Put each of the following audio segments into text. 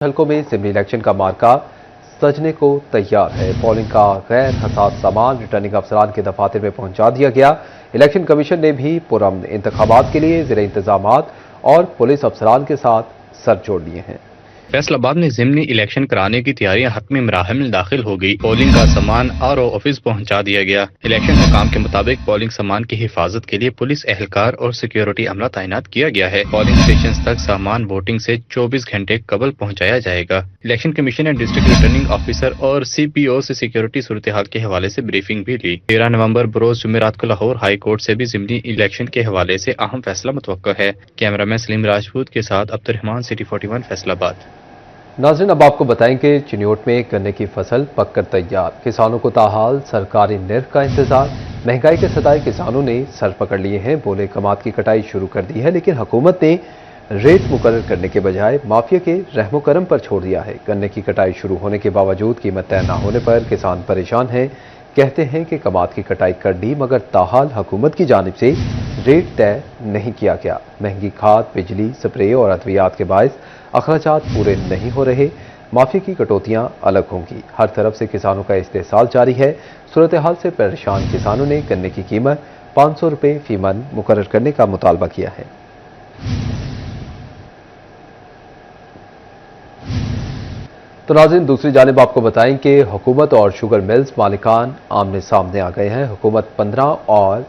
हलकों में assembly election का मार्का सजने को तैयार है। पोलिंग का गैर हसास सामान रिटर्निंग अफसरान के दफातर में पहुंचा दिया गया। इलेक्शन कमीशन ने भी पुरअमन इंतखाबात के लिए ज़ेरे इंतजामात और पुलिस अफसरान के साथ सर जोड़ लिए हैं। फैसलाबाद में ज़िमनी इलेक्शन कराने की तैयारियां हतमी मराहल में दाखिल हो गई। पोलिंग का सामान आरओ ऑफिस पहुंचा दिया गया। इलेक्शन हुकाम के मुताबिक पोलिंग सामान की हिफाजत के लिए पुलिस एहलकार और सिक्योरिटी अमला तैनात किया गया है। पोलिंग स्टेशन तक सामान वोटिंग से 24 घंटे कबल पहुंचाया जाएगा। इलेक्शन कमीशन ने डिस्ट्रिक्ट रिटर्निंग ऑफिसर और CPO से सिक्योरिटी सूरत हाल के हवाले से ब्रीफिंग भी ली। 13 नवंबर बरोज जुमेरात को लाहौर हाई कोर्ट से भी ज़िमनी इलेक्शन के हवाले से अहम फैसला मुतवक्का है। कैमरामैन सलीम राजपूत के साथ अब्दुर्रहमान, सिटी 41 फैसलाबाद। नाज़रीन, अब आपको बताएं कि चिन्योट में गन्ने की फसल पककर तैयार। किसानों को ताहाल सरकारी निर्ख का इंतजार। महंगाई के सताए किसानों ने सर पकड़ लिए हैं। बोले कमाद की कटाई शुरू कर दी है, लेकिन हुकूमत ने रेट मुकर्रर करने के बजाय माफिया के रहमो करम पर छोड़ दिया है। गन्ने की कटाई शुरू होने के बावजूद कीमत तय न होने पर किसान परेशान हैं। कहते हैं कि कमाद की कटाई कर दी, मगर ताहाल हुकूमत की जानिब से रेट तय नहीं किया गया। महंगी खाद, बिजली, स्प्रे और अद्वियात के बायस अखराजात पूरे नहीं हो रहे। माफिया की कटौतियां अलग होंगी। हर तरफ से किसानों का इस्तेसाल जारी है। सूरत हाल से परेशान किसानों ने गन्ने की कीमत 500 रुपये फी मन मुकर्रर करने का मुतालबा किया है। तो नाज़रीन, दूसरी जानिब आपको बताएं कि हुकूमत और शुगर मिल्स मालिकान आमने सामने आ गए हैं। हुकूमत 15 और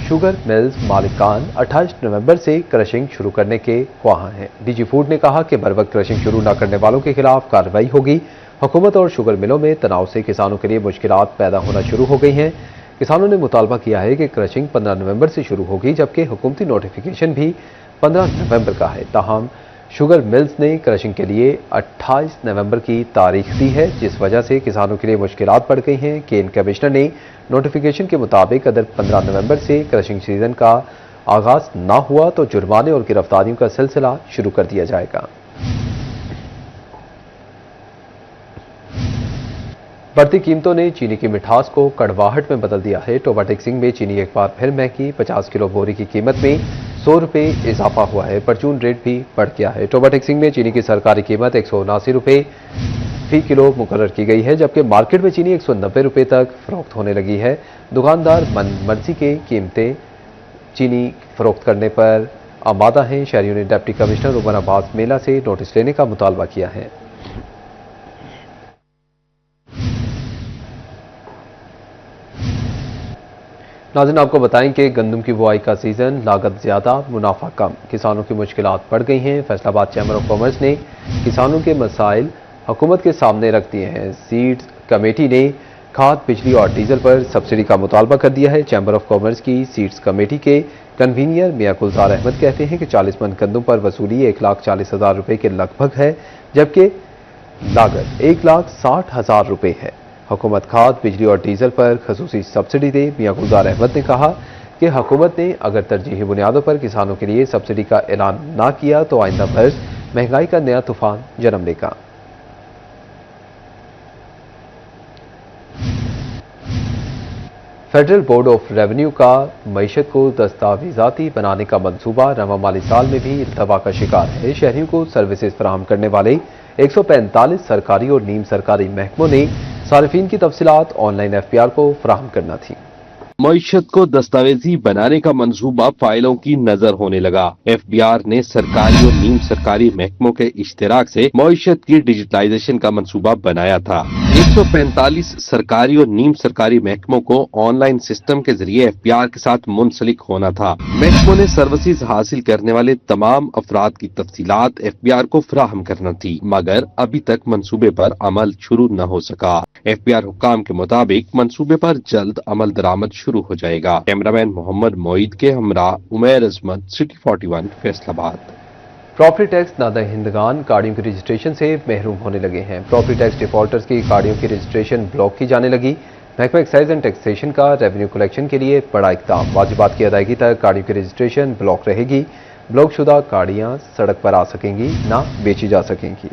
शुगर मिल्स मालिकान 28 नवंबर से क्रशिंग शुरू करने के ख्वाह हैं। DG फूड ने कहा कि बर वक्त क्रशिंग शुरू न करने वालों के खिलाफ कार्रवाई होगी। हुकूमत और शुगर मिलों में तनाव से किसानों के लिए मुश्किलात पैदा होना शुरू हो गई हैं। किसानों ने मुतालबा किया है कि क्रशिंग 15 नवंबर से शुरू होगी, जबकि हुकूमती नोटिफिकेशन भी 15 नवंबर का है। ताहम शुगर मिल्स ने क्रशिंग के लिए 28 नवंबर की तारीख दी है, जिस वजह से किसानों के लिए मुश्किलात बढ़ गई हैं। केन कमिश्नर ने नोटिफिकेशन के मुताबिक अगर 15 नवंबर से क्रशिंग सीजन का आगाज ना हुआ तो जुर्माने और गिरफ्तारियों का सिलसिला शुरू कर दिया जाएगा। बढ़ती कीमतों ने चीनी की मिठास को कड़वाहट में बदल दिया है। टोबाटेक्सिंग में चीनी एक बार फिर महंगी। 50 किलो बोरी की कीमत में 100 रुपये इजाफा हुआ है। परचून रेट भी बढ़ गया है। टोबाटेक्सिंग में चीनी की सरकारी कीमत 179 रुपये फी किलो मुकर्रर की गई है, जबकि मार्केट में चीनी 190 रुपये तक फरोख्त होने लगी है। दुकानदार मन मर्जी के कीमतें चीनी फरोख्त करने पर आमादा हैं। शहरियों ने डिप्टी कमिश्नर उमर अब्बास मेला से नोटिस लेने का मुतालबा किया है। नाज़रीन, आपको बताएं कि गंदम की बुआई का सीजन, लागत ज्यादा, मुनाफा कम, किसानों की मुश्किलात बढ़ गई हैं। फैसलाबाद चैम्बर ऑफ कॉमर्स ने किसानों के मसाइल हुकूमत के सामने रख दिए हैं। सीड्स कमेटी ने खाद, बिजली और डीजल पर सब्सिडी का मुतालबा कर दिया है। चैम्बर ऑफ कॉमर्स की सीड्स कमेटी के कन्वीनियर मियां गुलजार अहमद कहते हैं कि 40 मन गंदम पर वसूली 1,40,000 रुपये के लगभग है, जबकि लागत 1,60,000 रुपये है। हुकूमत खाद, बिजली और डीजल पर खसूसी सब्सिडी दे। मियां गुलजार अहमद ने कहा कि हुकूमत ने अगर तरजीही बुनियादों पर किसानों के लिए सब्सिडी का ऐलान ना किया तो आइंदा बरस महंगाई का नया तूफान जन्म लेगा। फेडरल बोर्ड ऑफ रेवेन्यू का मईशत को दस्तावेजाती बनाने का मंसूबा रवा माली साल में भी इल्तवा का शिकार है। शहरियों को सर्विसेज फराहम करने वाले 145 सरकारी और नीम सरकारी महकमों ने सारिफीन की तफसीलात ऑनलाइन FPR को फराहम करना थी। मईशत को दस्तावेजी बनाने का मंसूबा फाइलों की नजर होने लगा। FBR ने सरकारी और नीम सरकारी महकमों के इश्तिराक से मईशत की डिजिटलाइजेशन का मंसूबा बनाया था। 145 सरकारी और नीम सरकारी महकमों को ऑनलाइन सिस्टम के जरिए FBR के साथ मुंसलिक होना था। महकमों ने सर्विसेज हासिल करने वाले तमाम अफराद की तफसीलात FBR को फराहम करना थी, मगर अभी तक मंसूबे पर अमल शुरू न हो सका। FBR हुक्काम के मुताबिक मंसूबे पर जल्द अमल दरामद शुरू हो जाएगा। कैमरामैन मोहम्मद मोईद के हमरा उमैर अजमत, सिटी 41 फैसलाबाद। प्रॉपर्टी टैक्स नादहिंदगान गाड़ियों के रजिस्ट्रेशन से महरूम होने लगे हैं। प्रॉपर्टी टैक्स डिफॉल्टर्स की गाड़ियों की रजिस्ट्रेशन ब्लॉक की जाने लगी। महकमा एक्साइज एंड टैक्सेशन का रेवेन्यू कलेक्शन के लिए बड़ा इक़दाम। वाजिबात की अदायगी तक गाड़ियों की रजिस्ट्रेशन ब्लॉक रहेगी। ब्लॉक शुदा गाड़ियां सड़क पर आ सकेंगी, ना बेची जा सकेंगी।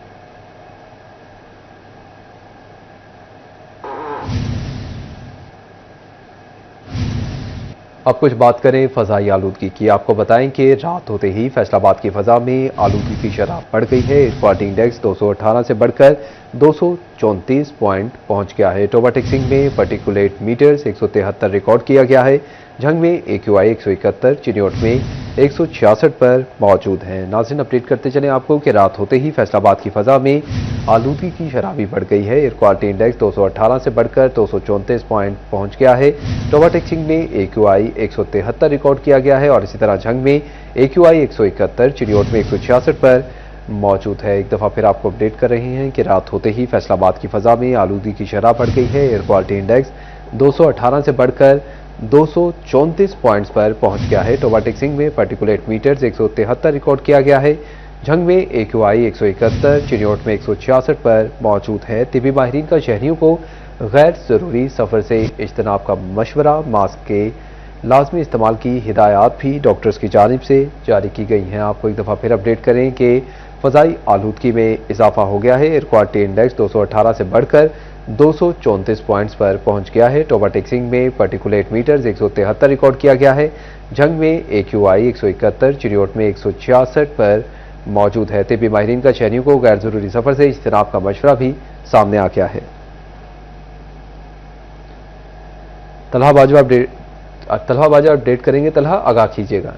अब कुछ बात करें फजाई आलूदगी की। आपको बताएं कि रात होते ही फैसलाबाद की फजा में आलूदगी की शरह बढ़ गई है। एयर क्वालिटी इंडेक्स 218 से बढ़कर 234 पॉइंट पहुंच गया है। टोबा टेक्सिंग में पार्टिकुलेट मीटर्स 173 रिकॉर्ड किया गया है। झंग में AQI 171, चिन्योट में 166 पर मौजूद हैं। नाज़रीन, अपडेट करते चलें आपको कि रात होते ही फैसलाबाद की फजा में आलूदगी की शरह भी बढ़ गई है। एयर क्वालिटी इंडेक्स 218 से बढ़कर 234 पॉइंट पहुंच गया है। टोबा टेक्सिंग में AQI 173 रिकॉर्ड किया गया है और इसी तरह झंग में AQI 171, चिन्योट में 166 पर मौजूद है। एक दफ़ा फिर आपको अपडेट कर रहे हैं कि रात होते ही फैसलाबाद की फजा में आलूदगी की शरह बढ़ गई है। एयर क्वालिटी इंडेक्स 218 से बढ़कर 234 पॉइंट्स पर पहुंच गया है। टोबा टेक्सिंग में पार्टिकुलेट मीटर्स 173 रिकॉर्ड किया गया है। झंग में AQI 171, चिन्योट में 166 पर मौजूद है। तिबी माहिरीन का शहरियों को गैर ज़रूरी सफ़र से इज्तनाब का मशवरा, मास्क के लाजमी इस्तेमाल की हिदायत भी डॉक्टर्स की जानिब से जारी की गई हैं। आपको एक दफ़ा फिर अपडेट करें कि फ़ज़ाई आलूदगी में इजाफा हो गया है। एयर क्वालिटी इंडेक्स 218 से बढ़कर 234 पॉइंट्स पर पहुंच गया है। टोबा टेक्सिंग में पार्टिकुलेट मीटर्स 173 रिकॉर्ड किया गया है। झंग में AQI 171, चिन्योट में 166 पर मौजूद है। तिबी माहिरीन का शहरियों को गैर ज़रूरी सफ़र से इज्तनाब का मशवरा भी सामने आ गया है। तलहा बाजवा अपडेट करेंगे। तलहा, आगाह कीजिएगा।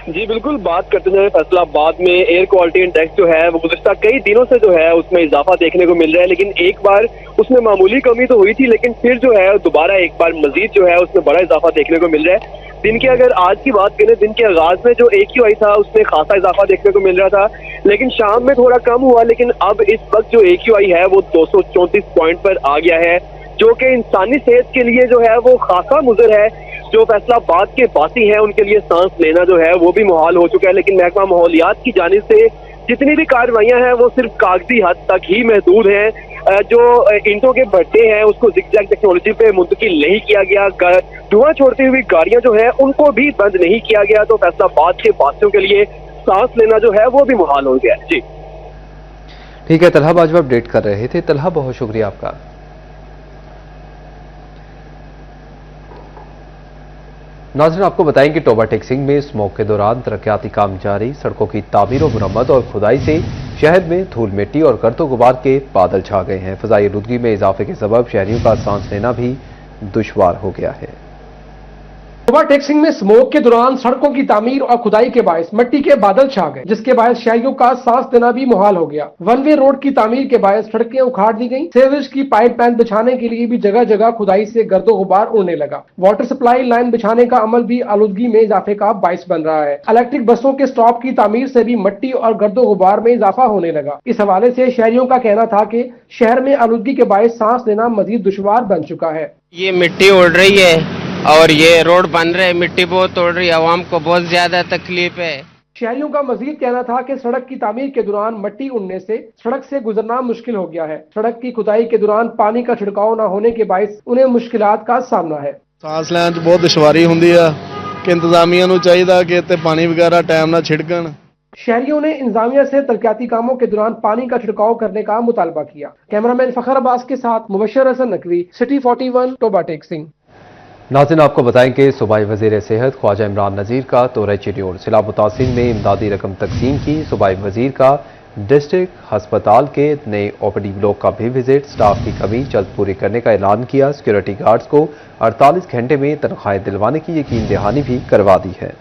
जी बिल्कुल, बात करते हैं फैसलाबाद में एयर क्वालिटी इंडेक्स जो है वो गुज़िश्ता कई दिनों से जो है उसमें इजाफा देखने को मिल रहा है, लेकिन एक बार उसमें मामूली कमी तो हुई थी, लेकिन फिर जो है दोबारा एक बार मजीद जो है उसमें बड़ा इजाफा देखने को मिल रहा है। दिन के अगर आज की बात करें, दिन के आगाज में जो AQI था उसमें खासा इजाफा देखने को मिल रहा था, लेकिन शाम में थोड़ा कम हुआ। लेकिन अब इस वक्त जो AQI है वो 234 पॉइंट पर आ गया है, जो कि इंसानी सेहत के लिए जो है वो खासा मुज़र है। जो फैसलाबाद के बासी हैं उनके लिए सांस लेना जो है वो भी मुहाल हो चुका है। लेकिन महकमा माहौलियात की जानिब से जितनी भी कार्रवाइयां हैं वो सिर्फ कागजी हद तक ही महदूद हैं। जो ईंटों के भट्टे हैं उसको ज़िगज़ैग टेक्नोलॉजी पे मुंतकिल नहीं किया गया। धुआं छोड़ती हुई गाड़ियां जो है उनको भी बंद नहीं किया गया। तो फैसलाबाद के बासियों के लिए सांस लेना जो है वो भी मुहाल हो गया। जी ठीक है, तलहा बाजवा अपडेट कर रहे थे। तलहा, बहुत शुक्रिया आपका। नाज़रीन, आपको बताएं कि टोबा टेक्सिंग में स्मोक के दौरान तरक्याती काम जारी। सड़कों की तामीर व मुरम्मत और खुदाई से शहर में धूल मिट्टी और गर्दो गुबार के बादल छा गए हैं। फ़ज़ाई आलूदगी में इजाफे के सबब शहरियों का सांस लेना भी दुश्वार हो गया है। टोबा टेक्सिंग में स्मोक के दौरान सड़कों की तामीर और खुदाई के बायस मिट्टी के बादल छा गए, जिसके बायस शहरियों का सांस लेना भी मुहाल हो गया। वन वे रोड की तामीर के बायस सड़कें उखाड़ दी गईं। सीवरेज की पाइप लाइन बिछाने के लिए भी जगह जगह खुदाई से गर्दो गुबार उड़ने लगा। वाटर सप्लाई लाइन बिछाने का अमल भी आलूदगी में इजाफे का बायस बन रहा है। इलेक्ट्रिक बसों के स्टॉप की तामीर से भी मिट्टी और गर्दो गुबार में इजाफा होने लगा। इस हवाले से शहरियों का कहना था कि शहर में आलूदगी के बायस सांस लेना मजीद दुश्वार बन चुका है। ये मिट्टी उड़ रही है और ये रोड बन रहे हैं, मिट्टी बहुत उड़ रही है, आवाम को बहुत ज्यादा तकलीफ है। शहरियों का मजीद कहना था कि सड़क की तामीर के दौरान मिट्टी उड़ने से सड़क से गुजरना मुश्किल हो गया है। सड़क की खुदाई के दौरान पानी का छिड़काव न होने के बायस उन्हें मुश्किलात का सामना है। सांस ਲੈਣ 'ਚ ਬਹੁਤ ਦੁਸ਼ਵਾਰੀ ਹੁੰਦੀ ਆ ਕਿ ਇੰਤਜ਼ਾਮੀਆਂ ਨੂੰ ਚਾਹੀਦਾ कि ਇੱਥੇ पानी वगैरह टाइम ਨਾਲ छिड़कਣ। शहरियों ने इंतजामिया से तरक्याती कामों के दौरान पानी का छिड़काव करने का मुतालबा किया। कैमरामैन फखर अब्बास के साथ मुबशर हसन नकवी, सिटी 41, टोबा टेक्सिंग। नाज़रीन, आपको बताएं कि सूबाई वज़ीर सेहत ख्वाजा इमरान नज़ीर का दौरा चिन्योट। सैलाब मुतासिरीन में इमदादी रकम तकसीम की। सूबाई वज़ीर का डिस्ट्रिक्ट हस्पताल के नए OPD ब्लॉक का भी विजिट। स्टाफ की कमी जल्द पूरी करने का ऐलान किया। सिक्योरिटी गार्ड्स को 48 घंटे में तनख्वाहें दिलवाने की यकीन दहानी भी करवा दी है।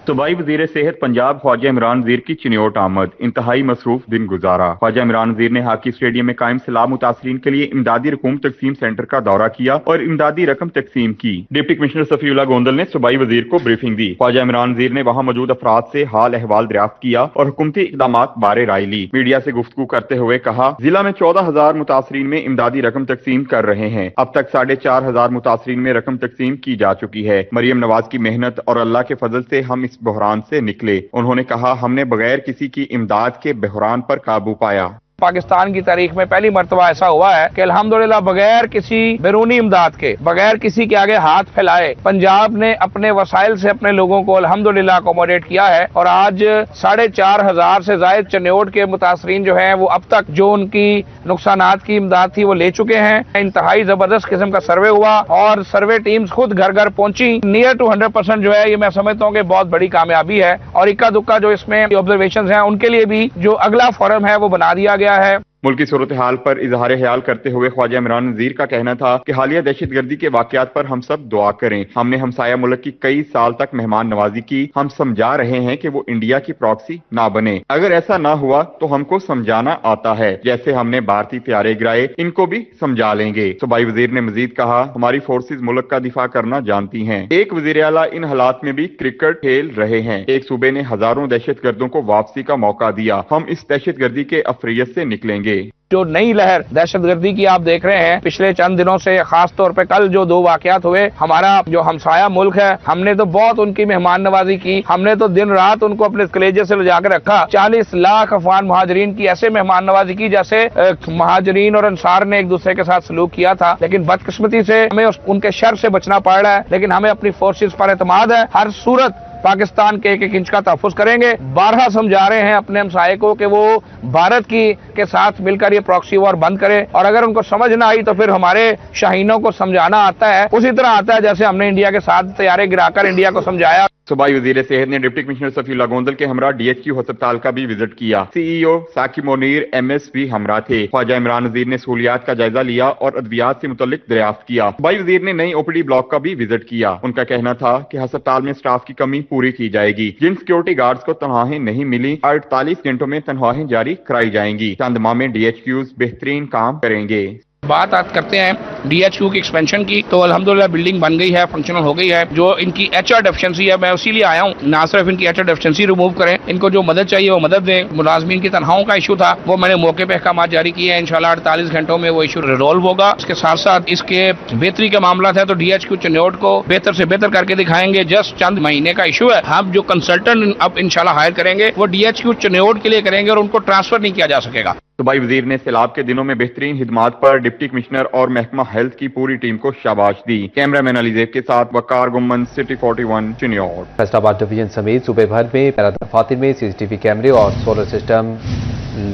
सूबाई वज़ीर सेहत पंजाब ख्वाजा इमरान नज़ीर की चिन्योट आमद। इंतहाई मसरूफ दिन गुजारा। ख्वाजा इमरान नज़ीर ने हॉकी स्टेडियम में कायम सैलाब मुतासरीन के लिए इमदादी रकूम तकसीम सेंटर का दौरा किया और इमदादी रकम तकसीम की। डिप्टी कमिश्नर सफीउल्लाह गोंदल ने सूबाई वज़ीर को ब्रीफिंग दी। ख्वाजा इमरान नज़ीर ने वहाँ मौजूद अफराद से हाल अहवाल दरियाफ्त किया और हुकूमती इक़दामात बारे राय ली। मीडिया से गुफ्तगू करते हुए कहा, जिला में 14,000 मुतासरीन में इमदादी रकम तकसीम कर रहे हैं। अब तक 4,500 मुतासरीन में रकम तकसीम की जा चुकी है। मरियम नवाज की मेहनत और अल्लाह के फजल से हम इस बहरान से निकले। उन्होंने कहा, हमने बगैर किसी की इमदाद के बहरान पर काबू पाया। पाकिस्तान की तारीख में पहली मर्तबा ऐसा हुआ है कि अल्हम्दुलिल्लाह बगैर किसी बैरूनी इमदाद के, बगैर किसी के आगे हाथ फैलाए पंजाब ने अपने वसाइल से अपने लोगों को अल्हम्दुलिल्लाह अकोमोडेट किया है। और आज 4,500 से जायद चिन्योट के मुतासरीन जो हैं वो अब तक जो उनकी नुकसानात की इमदाद थी वो ले चुके हैं। इंतहाई जबरदस्त किस्म का सर्वे हुआ और सर्वे टीम्स खुद घर घर पहुंची। नियर टू 100% जो है ये मैं समझता हूँ कि बहुत बड़ी कामयाबी है। और इक्का दुक्का जो इसमें ऑब्जर्वेशन हैं उनके लिए भी जो अगला फोरम है वो बना दिया गया है। मुल्की सूरत हाल पर इजहार ख्याल करते हुए ख्वाजा इमरान नज़ीर का कहना था कि हालिया दहशतगर्दी के वाकयात पर हम सब दुआ करें। हमने हमसाया मुल्क की कई साल तक मेहमान नवाजी की। हम समझा रहे हैं कि वो इंडिया की प्रॉक्सी ना बने। अगर ऐसा ना हुआ तो हमको समझाना आता है, जैसे हमने भारतीय त्यारे गिराए, इनको भी समझा लेंगे। सूबाई वजीर ने मजीद कहा, हमारी फोर्सेज मुल्क का दिफा करना जानती हैं। एक वजीर आला इन हालात में भी क्रिकेट खेल रहे हैं। एक सूबे ने हजारों दहशतगर्दों को वापसी का मौका दिया। हम इस दहशतगर्दी के अफरियत से निकलेंगे। जो नई लहर दहशतगर्दी की आप देख रहे हैं पिछले चंद दिनों से, खास तौर पे कल जो 2 वाकयात हुए, हमारा जो हमसाया मुल्क है हमने तो बहुत उनकी मेहमान नवाजी की। हमने तो दिन रात उनको अपने कलेजे से ले जाकर रखा। 40 लाख अफगान महाजरीन की ऐसे मेहमान नवाजी की जैसे महाजरीन और अंसार ने एक दूसरे के साथ सलूक किया था। लेकिन बदकिस्मती से हमें उनके शर से बचना पड़ रहा है। लेकिन हमें अपनी फोर्सेस पर एतमाद है। हर सूरत पाकिस्तान के एक इंच का तहफ़्फ़ुज़ करेंगे। बारहा समझा रहे हैं अपने हमसाये को कि वो भारत के साथ मिलकर ये प्रॉक्सी वॉर बंद करे। और अगर उनको समझ ना आई तो फिर हमारे शाहीनों को समझाना आता है, उसी तरह आता है जैसे हमने इंडिया के साथ तैयारे गिराकर इंडिया को समझाया। सूबाई वजीर सेहत ने डिप्टी कमिश्नर सफीउल्लाह गोंदल के हमरा DHQ अस्पताल का भी विजिट किया। CEO साकिब मोनीर MS भी हमरा थे। ख्वाजा इमरान नज़ीर ने सहूलियात का जायजा लिया और अद्वियात से मुतल्लिक दरियाफ्त किया। सूबाई वजीर ने नई OPD ब्लॉक का भी विजिट किया। उनका कहना था कि अस्पताल में स्टाफ की कमी पूरी की जाएगी। जिन सिक्योरिटी गार्ड्स को तनख्वाहें नहीं मिली 48 घंटों में तनख्वाहें जारी कराई जाएंगी। चंद माह में DHQs बेहतरीन काम करेंगे। बात करते हैं DHQ की एक्सपेंशन की, तो अल्हम्दुलिल्लाह बिल्डिंग बन गई है, फंक्शनल हो गई है। जो इनकी HR डेफिशिएंसी है, मैं उसी लिए आया हूँ, ना सिर्फ इनकी HR डेफिशिएंसी रिमूव करें, इनको जो मदद चाहिए वो मदद दें। मुलाजमीन की तनख्वाहों का इशू था, वो मैंने मौके पे अहकाम जारी किए हैं। इंशाल्लाह 48 घंटों में वो इशू रिजॉल्व होगा। इसके साथ साथ इसके बेहतरी के मामला है तो DHQ चिन्योट को बेहतर से बेहतर करके दिखाएंगे। जस्ट चंद महीने का इशू है। हम जो कंसल्टेंट अब इंशाल्लाह हायर करेंगे वो DHQ चिन्योट के लिए करेंगे और उनको ट्रांसफर नहीं किया जा सकेगा। सूबाई वजीर ने सैलाब के दिनों में बेहतरीन खिदमात पर डिप्टी कमिश्नर और महकमा हेल्थ की पूरी टीम को शाबाश दी। कैमरामैन अलीजेब के साथ वकार गुम्मन, सिटी 41 चिन्योट। फैसलाबाद डिवीजन समेत सूबे भर में पैरा दफातर में CCTV कैमरे और सोलर सिस्टम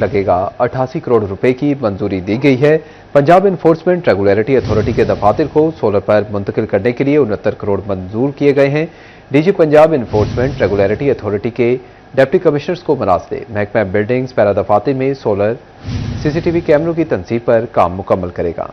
लगेगा। 88 करोड़ रुपए की मंजूरी दी गई है। पंजाब इन्फोर्समेंट रेगुलेटरी अथॉरिटी के दफातर को सोलर पर मुंतकिल करने के लिए 69 करोड़ मंजूर किए गए हैं। DG Punjab enforcement regulatory authority के डिप्टी कमिश्नर्स को मनासले महकमा बिल्डिंग्स पैरा दफातर में सोलर CCTV कैमरों की तनसीब पर काम मुकम्मल करेगा।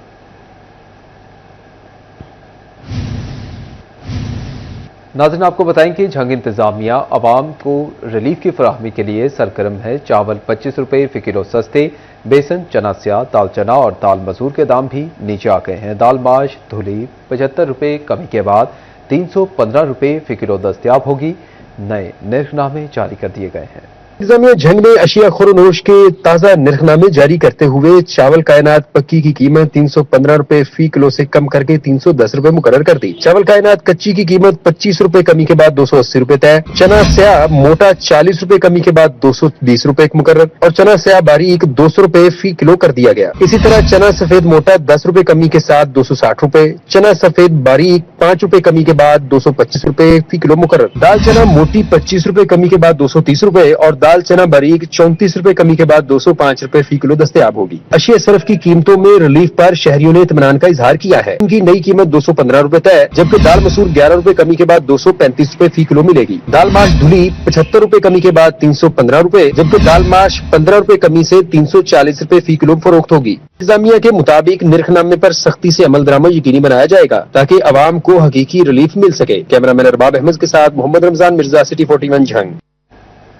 नाज़रीन, आपको बताएं कि झंग इंतजामिया अवाम को रिलीफ की फराहमी के लिए सरगर्म है। चावल 25 रुपये फी किलो सस्ते, बेसन, चना स्याह, दाल चना और दाल मसूर के दाम भी नीचे आ गए हैं। दाल माश धुली 75 रुपये कमी के बाद 315 रुपये फी किलो दस्तयाब होगी। नए निर्खनामे जारी कर दिए गए हैं। इंतजामिया झंग ने अशिया खुरनोश के ताजा निर्खनामे जारी करते हुए चावल कायनात पक्की की कीमत 315 रुपए फी किलो से कम करके 310 रुपए मुकर्रर कर दी। चावल कायनात कच्ची की कीमत 25 रुपए कमी के बाद 280 रुपए तय। चना स्याह मोटा 40 रुपए कमी के बाद 220 रुपए मुकर्रर और चना स्याह बारीक 200 रुपए फी किलो कर दिया गया। इसी तरह चना सफेद मोटा 10 रुपए कमी के साथ 260 रुपए, चना सफेद बारीक 5 रुपए कमी के बाद 225 रुपए फी किलो मुकर्रर। दाल चना मोटी 25 रुपए कमी के बाद 230 रुपए और दाल चना बारीक 34 रुपए कमी के बाद 205 रुपए फी किलो दस्तयाब होगी। अशिया सरफ की कीमतों में रिलीफ पर शहरियों ने इत्मीनान का इजहार किया है। इनकी नई कीमत 215 रुपए तय, जबकि दाल मसूर 11 रुपए कमी के बाद 235 रुपए फी किलो मिलेगी। दाल माश धुली 75 रुपए कमी के बाद 315 रुपए, जबकि दाल माश 15 रुपए कमी से 340 रुपए फी किलो फरोख्त होगी। इंतजामिया के मुताबिक निर्खनामे पर सख्ती से अमल दरामद यकीनी बनाया जाएगा ताकि अवाम को हकीकी रिलीफ मिल सके। कैमरामैन अरबाब अहमद के साथ मोहम्मद रमजान मिर्जा, सिटी 41 झंग।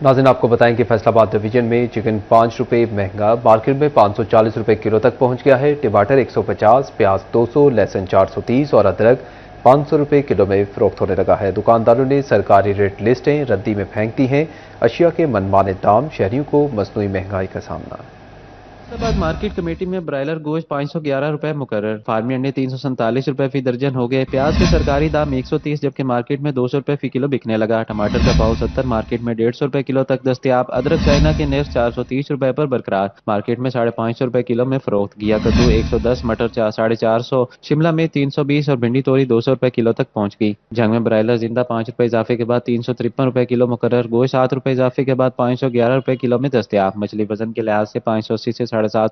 नाज़रीन, आपको बताएं कि फैसलाबाद डिवीजन में चिकन 5 रुपये महंगा मार्केट में 540 रुपये किलो तक पहुंच गया है। टमाटर 150, प्याज 200, लहसुन 430 और अदरक 500 रुपये किलो में फरोख्त होने लगा है। दुकानदारों ने सरकारी रेट लिस्टें रद्दी में फेंक दी हैं। अशिया के मनमाने दाम, शहरियों को मसनूई महंगाई का सामना। फैसलाबाद मार्केट कमेटी में ब्रायलर गोश्त 511 रुपए मुकर्रर, फार्मी अंडे 347 रुपए फी दर्जन हो गए। प्याज के सरकारी दाम 130 जबकि मार्केट में 200 रुपए फी किलो बिकने लगा। टमाटर का भाव 70 मार्केट में 150 रुपए किलो तक दस्तयाब। अदरक चाइना के नर्ख 430 रुपए पर बरकरार, मार्केट में 550 रुपए किलो में फरोख्त। घिया कद्दू 110, मटर 450, शिमला में 320 और भिंडी तोरी 200 रुपए किलो तक पहुंच गई। जंग में ब्रायलर जिंदा 5 रुपए इजाफे के बाद 353 रुपए किलो मुकर्रर, गोश्त 7 रुपए इजाफे के बाद 511 रुपए किलो में दस्तयाब। मछली वजन के लिहाज से 580 से 7.5।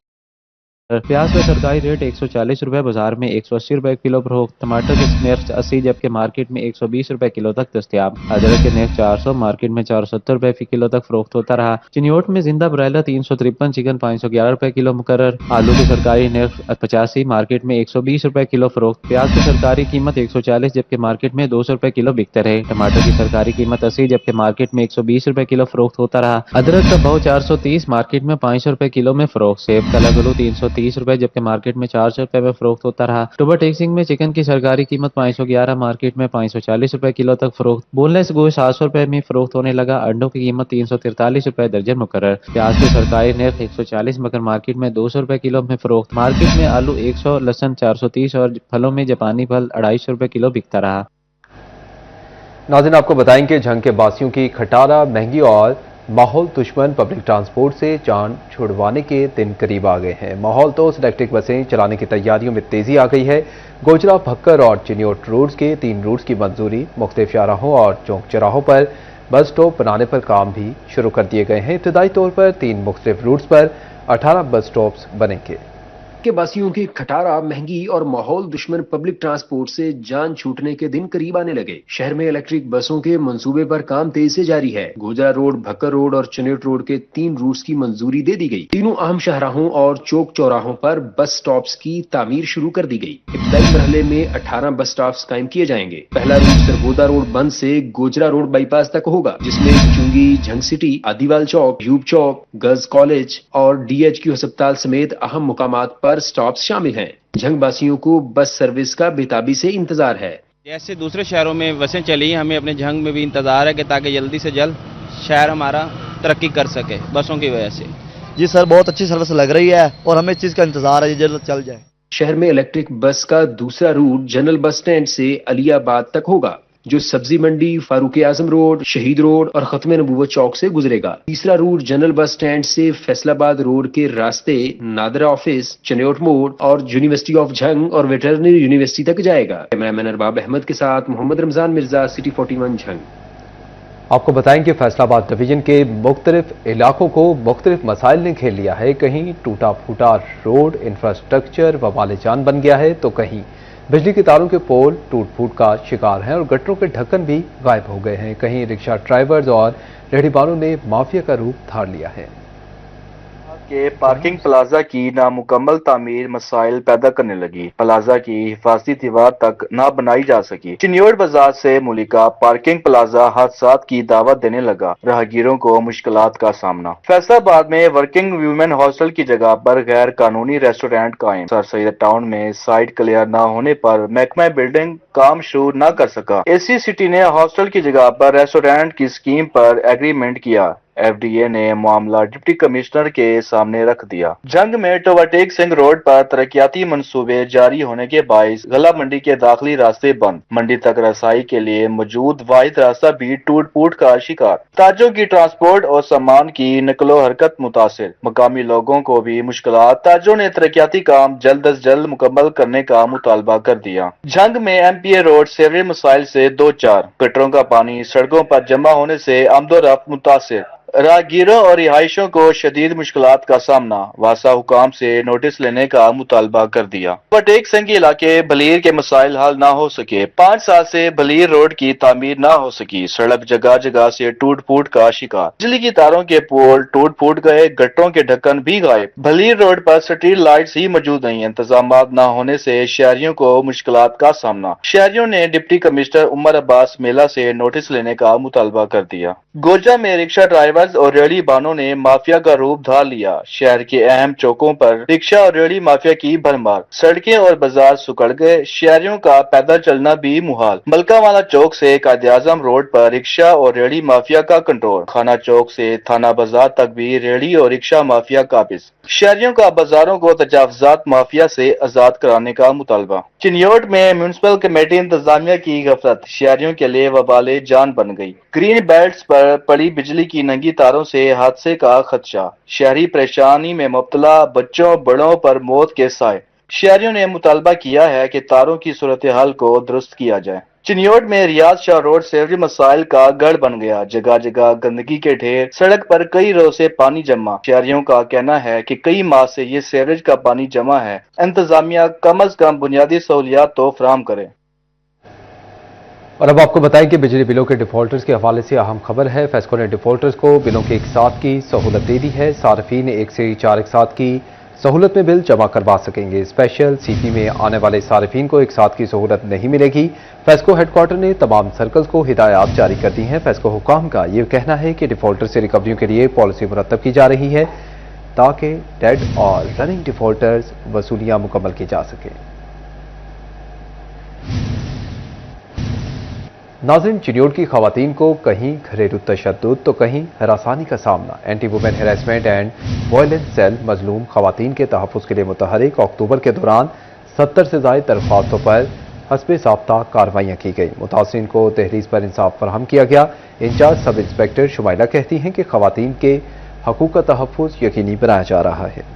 प्याज का सरकारी रेट 140 रुपए, बाजार में 180 रुपए किलो फरोख्त। टमाटर के नर्ख 80 जबकि मार्केट में 120 रुपए किलो तक दस्तयाब। अदरक के नर्ख 400, मार्केट में 470 रुपए फी किलो तक फरोख्त होता रहा। चिन्योट में जिंदा ब्रायलर 353, चिकन 511 रुपए किलो मुकर्रर। आलू के सरकारी नर्ख 85, मार्केट में 120 रुपए किलो फरोख्त। प्याज की सरकारी कीमत 140 जबकि मार्केट में 200 रुपए किलो बिकते रहे। टमाटर की सरकारी कीमत 80 जबकि मार्केट में 120 रुपए किलो फरोख्त होता रहा। अदरक का भाव 430, मार्केट में 500 रुपए किलो में फरोख्त। सेब काला गलू 330 रुपए जबकि मार्केट में 400 रुपए में फरोख्त होता रहा। टोबा टेक्सिंग में चिकन की सरकारी कीमत 511, मार्केट में 540 रुपए किलो तक फरोख्त। बोनलेस गोश्त 700 रुपए में फरोख्त होने लगा। अंडों की कीमत 343 रुपए दर्जन मुकर्रर। प्याज के सरकारी नर्ख 140 मगर मार्केट में 200 रुपए किलो में फरोख्त। मार्केट में आलू 100, लहसुन 430 और फलों में जापानी फल 250 रुपए किलो बिकता रहा। नाज़रीन, आपको बताएं कि झंग के बासियों की खटारा महंगी और माहौल दुश्मन पब्लिक ट्रांसपोर्ट से जान छुड़वाने के दिन करीब आ गए हैं। माहौल तो इलेक्ट्रिक बसें चलाने की तैयारियों में तेजी आ गई है। गोजरा, भक्कर और चिन्योट रोड्स के 3 रूट्स की मंजूरी, मुख्तलिफ शाहराहों और चौक चौराहों पर बस स्टॉप बनाने पर काम भी शुरू कर दिए गए हैं। इब्तदाई तौर पर 3 मुख्तलिफ रूट्स पर 18 बस स्टॉप्स बनेंगे। के बासियों की खटारा महंगी और माहौल दुश्मन पब्लिक ट्रांसपोर्ट से जान छूटने के दिन करीब आने लगे। शहर में इलेक्ट्रिक बसों के मंसूबे पर काम तेज से जारी है। गोजरा रोड, भक्कर रोड और चिन्योट रोड के 3 रूट्स की मंजूरी दे दी गई। तीनों अहम शाहराहों और चौक चौराहों पर बस स्टॉप्स की तामीर शुरू कर दी गई। इब्तदाई मरहले में 18 बस स्टॉप्स कायम किए जाएंगे। पहला रूट सरगोदा रोड बंद से गोजरा रोड बाईपास तक होगा, जिसमें चुंगी, झंग सिटी, आदिवाल चौक, यूब चौक, गर्ल्स कॉलेज और DHQ अस्पताल समेत अहम मुकामात पर स्टॉप्स शामिल हैं। झंग वासियों को बस सर्विस का बेताबी से इंतजार है। जैसे दूसरे शहरों में बसें चली, हमें अपने झंग में भी इंतजार है कि ताकि जल्दी से जल्द शहर हमारा तरक्की कर सके बसों की वजह से। जी सर, बहुत अच्छी सर्विस लग रही है और हमें इस चीज का इंतजार है, ये जल्द चल जाए। शहर में इलेक्ट्रिक बस का दूसरा रूट जनरल बस स्टैंड से अलियाबाद तक होगा, जो सब्जी मंडी, फारूक आजम रोड, शहीद रोड और खत्म नबूवत चौक से गुजरेगा। तीसरा रूट जनरल बस स्टैंड से फैसलाबाद रोड के रास्ते नादरा ऑफिस, चिन्योट मोड़ और यूनिवर्सिटी ऑफ झंग और वेटरनरी यूनिवर्सिटी तक जाएगा। कैमरामैन अरबाब अहमद के साथ मोहम्मद रमजान मिर्जा, सिटी 41 झंग। आपको बताएं कि फैसलाबाद डिवीजन के मुख्तलिफ इलाकों को मुख्तलिफ मसाइल ने घेर लिया है। कहीं टूटा फूटा रोड इंफ्रास्ट्रक्चर वबाल जान बन गया है, तो कहीं बिजली के तारों के पोल टूट फूट का शिकार हैं और गटरों के ढक्कन भी गायब हो गए हैं। कहीं रिक्शा ड्राइवर्स और रेहड़ीवालों ने माफिया का रूप धार लिया है। के पार्किंग प्लाजा की नामुकम्मल तामीर मसाइल पैदा करने लगी। प्लाजा की हिफाजती दीवार तक न बनाई जा सकी। चिन्योट बाजार से मुलिका पार्किंग प्लाजा हादसात की दावत देने लगा। राहगीरों को मुश्किलात का सामना। फैसलाबाद में वर्किंग वुमेन हॉस्टल की जगह पर गैर कानूनी रेस्टोरेंट कायम। सर सैयद टाउन में साइट क्लियर न होने पर महकमा बिल्डिंग काम शुरू न कर सका। एसी सिटी ने हॉस्टल की जगह पर रेस्टोरेंट की स्कीम पर एग्रीमेंट किया। FDA ने मामला डिप्टी कमिश्नर के सामने रख दिया। जंग में टोबाटेक सिंह रोड पर तरक्याती मंसूबे जारी होने के बाइस गला मंडी के दाखिली रास्ते बंद। मंडी तक रसाई के लिए मौजूद वाहिद रास्ता भी टूट फूट का शिकार। ताजों की ट्रांसपोर्ट और सामान की नकलो हरकत मुतासिर। मकामी लोगों को भी मुश्किलात। ताजों ने तरक्याती काम जल्द अज जल्द मुकम्मल करने का मुतालबा कर दिया। जंग में MPA रोड सेवरेज मसाइल से 2-4। गटरों का पानी सड़कों पर जमा होने से आमदोरफ्त मुतासिर। राहगीरों और रिहायशों को शदीद मुश्किलात का सामना। वासा हुकाम से नोटिस लेने का मुतालबा कर दिया। टोबाटेक सिंह इलाके भलीर के मसाइल हल न हो सके। 5 साल से भलीर रोड की तामीर न हो सकी। सड़क जगह जगह से टूट फूट का शिकार। बिजली की तारों के पोल टूट फूट गए। गटरों के ढक्कन भी गायब। भलीर रोड पर स्ट्रीट लाइट्स ही मौजूद नहीं। इंतजाम न होने से शहरियों को मुश्किलात का सामना। शहरियों ने डिप्टी कमिश्नर उमर अब्बास मेला से नोटिस लेने का मुतालबा कर दिया। गोजा में रिक्शा ड्राइवर ड्राइवर्स और रेहड़ी बानों ने माफिया का रूप धार लिया। शहर के अहम चौकों पर रिक्शा और रेहड़ी माफिया की भरमार, सड़कें और बाजार सुकड़ गए, शहरियों का पैदल चलना भी मुहाल। मलकावाला चौक से कायद-ए-आज़म रोड पर रिक्शा और रेहड़ी माफिया का कंट्रोल, खाना चौक से थाना बाजार तक भी रेहड़ी और रिक्शा माफिया काबिज। शहरियों का बाजारों को तजावजात माफिया से आजाद कराने का मुतालबा। चिन्योट में म्यूनिसिपल कमेटी इंतजामिया की गफलत शहरियों के लिए वबाले जान बन गई। ग्रीन बेल्ट्स पर पड़ी बिजली की नंगी तारों से हादसे का खदशा, शहरी परेशानी में मुब्तला, बच्चों बड़ों पर मौत के साए। शहरियों ने मुतालबा किया है कि तारों की सूरत हाल को दुरुस्त किया जाए। चिन्योट में रियाज शाह रोड सेवरी मसाइल का गढ़ बन गया, जगह जगह गंदगी के ढेर, सड़क पर कई रोज से पानी जमा। शहरियों का कहना है कि कई माह से ये सीवरेज का पानी जमा है, इंतजामिया कम अज कम बुनियादी सहूलियात तो फराहम करे। और अब आपको बताएं कि बिजली बिलों के डिफॉल्टर्स के हवाले से अहम खबर है। फेस्को ने डिफॉल्टर्स को बिलों के एक साथ की सहूलत दे दी है। सार्फिन 1 से 4 एक साथ की सहूलत में बिल जमा करवा सकेंगे। स्पेशल सीपी में आने वाले सार्फिन को एक साथ की सहूलत नहीं मिलेगी। फेस्को हेडक्वार्टर ने तमाम सर्कल्स को हिदायत जारी कर दी हैं। फेस्को हुकाम का ये कहना है कि डिफॉल्टर से रिकवरियों के लिए पॉलिसी मुरतब की जा रही है ताकि डेड और रनिंग डिफॉल्टर्स वसूलियां मुकम्मल की जा सके। नाज़रीन, चिन्योट की खवातीन को कहीं घरेलू तशद्दुद तो कहीं हरासानी का सामना। Anti women harassment and violence cell मजलूम खवातीन के तहफ़्फ़ुज़ के लिए मुतहरिक अक्टूबर के दौरान 70 से ज़ायद दरख्वास्तों पर हस्बे ज़ाब्ता कार्रवाइयाँ की गई। मुतासरीन को तहरीज़ पर इंसाफ फराहम किया गया। इंचार्ज सब इंस्पेक्टर शुमाइला कहती हैं कि खवातीन के हकूक़ का तहफ़्फ़ुज़ यकीनी बनाया जा रहा है।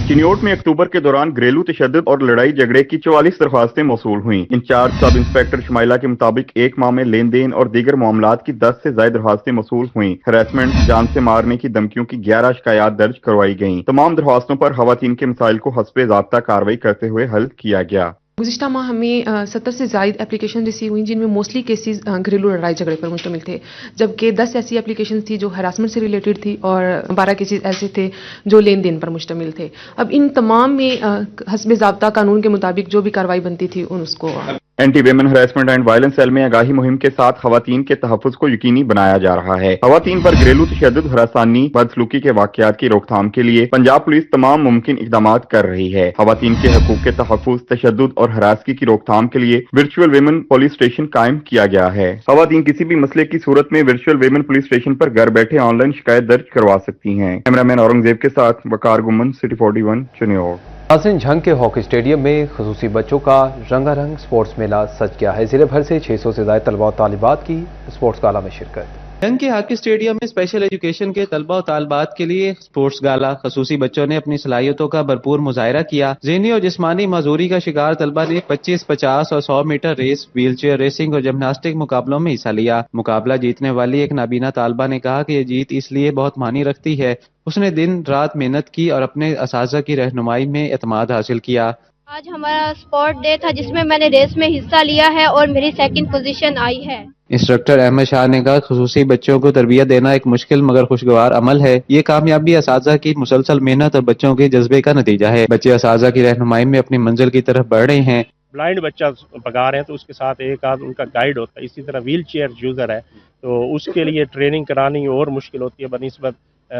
चिन्योट में अक्टूबर के दौरान घरेलू तशद्दुद और लड़ाई झगड़े की 44 दरख्वास्तें मौसूल हुई। इंचार्ज सब इंस्पेक्टर शुमाइला के मुताबिक एक माह में लेन देन और दीगर मामलात की 10 से ज्यादा दरख्वास्तें मौसूल हुई। हरासमेंट, जान से मारने की धमकियों की 11 शिकायत दर्ज करवाई गईं। तमाम दरख्वास्तों पर खवातीन के मसाइल को हस्बे ज़ाब्ता कार्रवाई करते हुए हल किया गया। गुज़िश्ता माह हमें 70 से ज़ायद एप्लीकेशन रिसीव हुई जिनमें मोस्टली केसेस घरेलू लड़ाई झगड़े पर मुश्तमिल थे, जबकि 10 ऐसी एप्लीकेशन थी जो हरासमेंट से रिलेटेड थी और 12 केसेस ऐसे थे जो लेन देन पर मुश्तमिल थे। अब इन तमाम में हस्बे ज़ाब्ता कानून के मुताबिक जो भी कार्रवाई बनती थी उसको anti women harassment and violence cell में आगाही मुहिम के साथ खवातीन के तहफ़्फ़ुज़ को यकीनी बनाया जा रहा है। खवातीन पर घरेलू तशद्दुद, हरासानी, बदसलूकी के वाक़यात की रोकथाम के लिए पंजाब पुलिस तमाम मुमकिन इक़दामात कर रही है। खवातीन के हकूक़ के तहफ़्फ़ुज़, तशद्दुद और हरासगी की रोकथाम के लिए वर्चुअल वेमेन पुलिस स्टेशन कायम किया गया है। खवातीन किसी भी मसले की सूरत में वर्चुअल वेमेन पुलिस स्टेशन पर घर बैठे ऑनलाइन शिकायत दर्ज करवा सकती हैं। कैमरामैन औरंगजेब के साथ वकार गुमन, सिटी 41 चिन्योट। नाज़रीन, झंग के हॉकी स्टेडियम में खुसूसी बच्चों का रंगारंग स्पोर्ट्स मेला सज गया है। जिले भर से 600 से ज़ायद तलबा और तालिबात की स्पोर्ट्स गाला में शिरकत। झंग के हॉकी स्टेडियम में स्पेशल एजुकेशन के तलबा और तालिबात के लिए स्पोर्ट्स गाला खसूसी बच्चों ने अपनी सलाहियतों का भरपूर मुजाहिरा किया। ज़हनी और जिस्मानी माजूरी का शिकार तलबा ने 25, 50 और 100 मीटर रेस, व्हीलचेयर रेसिंग और जिम्नास्टिक मुकाबलों में हिस्सा लिया। मुकाबला जीतने वाली एक नाबीना तालबा ने कहा कि ये जीत इसलिए बहुत मानी रखती है, उसने दिन रात मेहनत की और अपने असातिज़ा की रहनुमाई में एतमाद हासिल किया। आज हमारा स्पोर्ट डे था जिसमें मैंने रेस में हिस्सा लिया है और मेरी 2nd पोजीशन आई है। इंस्ट्रक्टर अहमद शाह ने कहा, खुसूसी बच्चों को तरबियत देना एक मुश्किल मगर खुशगवार अमल है। ये कामयाबी असातिज़ा की मुसलसल मेहनत और बच्चों के जज्बे का नतीजा है। बच्चे असातिज़ा की रहनुमाई में अपनी मंजिल की तरफ बढ़ रहे हैं। ब्लाइंड बच्चा पका रहे हैं तो उसके साथ एक आध उनका गाइड होता है। इसी तरह व्हील चेयर यूजर है तो उसके लिए ट्रेनिंग करानी और मुश्किल होती है बनिस्बत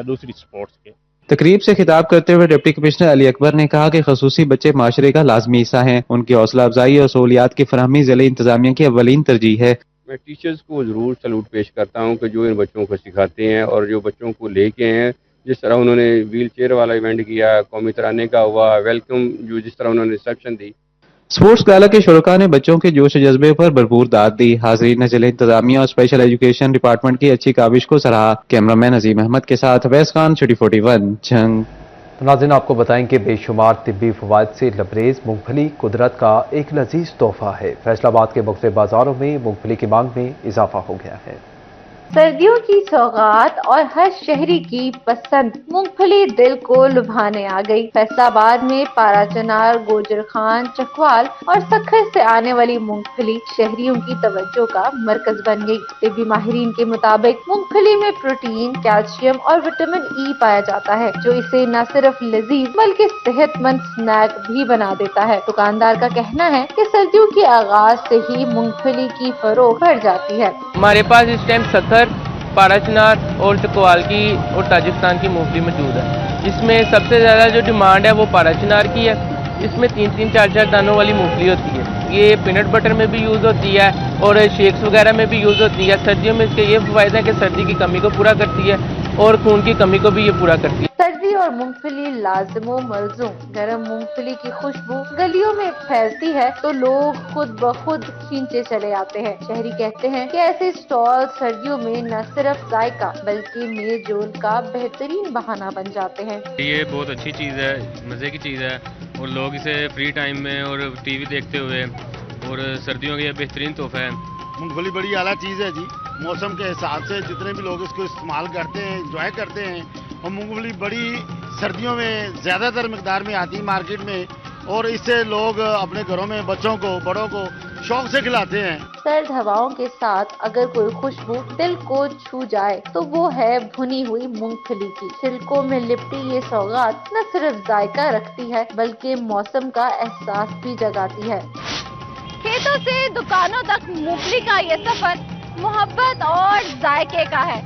दूसरी स्पोर्ट्स के। तकरीब से खिताब करते हुए डिप्टी कमिश्नर अली अकबर ने कहा कि खसूसी बच्चे माशरे का लाजमी हिस्सा हैं। उनकी हौसला अफजाई और सहूलियात की फराहमी ज़िले इंतजामिया की अव्वलीन तरजीह है। मैं टीचर्स को ज़रूर सैल्यूट पेश करता हूं कि जो इन बच्चों को सिखाते हैं और जो बच्चों को लेके हैं। जिस तरह उन्होंने व्हील चेयर वाला इवेंट किया, कौमी तराने का हुआ, वेलकम जो जिस तरह उन्होंने रिसेप्शन दी। स्पोर्ट्स गाला के शुरका ने बच्चों के जोश जज्बे पर भरपूर दाद दी। हाज़रीन ने जिले इंतजामिया और स्पेशल एजुकेशन डिपार्टमेंट की अच्छी काविश को सराहा। कैमरामैन अजीम अहमद के साथ अवैस खान, सिटी 41 झंग। नाज़रीन, आपको बताएं कि बेशुमार तिब्बी फवाइद से लबरेज मूंगफली कुदरत का एक लजीज तोहफा है। फैसलाबाद के मुख्तलिफ बाजारों में मूंगफली की मांग में इजाफा हो गया है। सर्दियों की सौगात और हर शहरी की पसंद मूंगफली दिल को लुभाने आ गई। फैसलाबाद में पारा चनार, गोजर खान, चकवाल और सखर से आने वाली मूंगफली शहरियों की तवज्जो का मरकज बन गई। तिब्बी माहिरीन के मुताबिक मूंगफली में प्रोटीन, कैल्शियम और विटामिन ई पाया जाता है जो इसे न सिर्फ लजीज बल्कि सेहतमंद स्नैक भी बना देता है। दुकानदार का कहना है कि सर्दियों के आगाज से ही मूंगफली की फरोख्त बढ़ जाती है। हमारे पास इस टाइम सखर, पारा चिनार और चकवाल की और ताजिकिस्तान की मूंगफली मौजूद है। इसमें सबसे ज़्यादा जो डिमांड है वो पारा चिनार की है। इसमें 3-3, 4-4 दानों वाली मूंगफली होती है। ये पीनट बटर में भी यूज़ होती है और शेक्स वगैरह में भी यूज़ होती है। सर्दियों में इसके ये फ़ायदे हैं कि सर्दी की कमी को पूरा करती है और खून की कमी को भी ये पूरा करती है। सर्दी और मूंगफली लाजिमो मलजूम। गरम मूंगफली की खुशबू गलियों में फैलती है तो लोग खुद ब खुद खींचे चले आते हैं। शहरी कहते हैं कि ऐसे स्टॉल सर्दियों में न सिर्फ जायका बल्कि मेल जोल का बेहतरीन बहाना बन जाते हैं। ये बहुत अच्छी चीज़ है, मज़े की चीज़ है और लोग इसे फ्री टाइम में और टीवी देखते हुए और सर्दियों का ये बेहतरीन तोहफा है। मूंगफली बड़ी आला चीज़ है जी। मौसम के हिसाब से जितने भी लोग इसको इस्तेमाल करते हैं, एंजॉय करते हैं। और मूंगफली बड़ी सर्दियों में ज़्यादातर मिकदार में आती है मार्केट में और इससे लोग अपने घरों में बच्चों को, बड़ों को शौक से खिलाते हैं। सर्द हवाओं के साथ अगर कोई खुशबू दिल को छू जाए तो वो है भुनी हुई मूंगफली की। छिलकों में लिपटी ये सौगात न सिर्फ जायका रखती है बल्कि मौसम का एहसास भी जगाती है। खेतों से दुकानों तक मूंगफली का ये सफर मोहब्बत और जायके का है।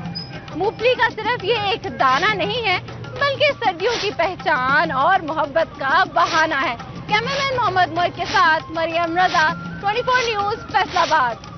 मूंगफली का सिर्फ ये एक दाना नहीं है बल्कि सर्दियों की पहचान और मोहब्बत का बहाना है। कैमरामैन मोहम्मद मोइद के साथ मरियम रजा, 24 न्यूज़, फैसलाबाद।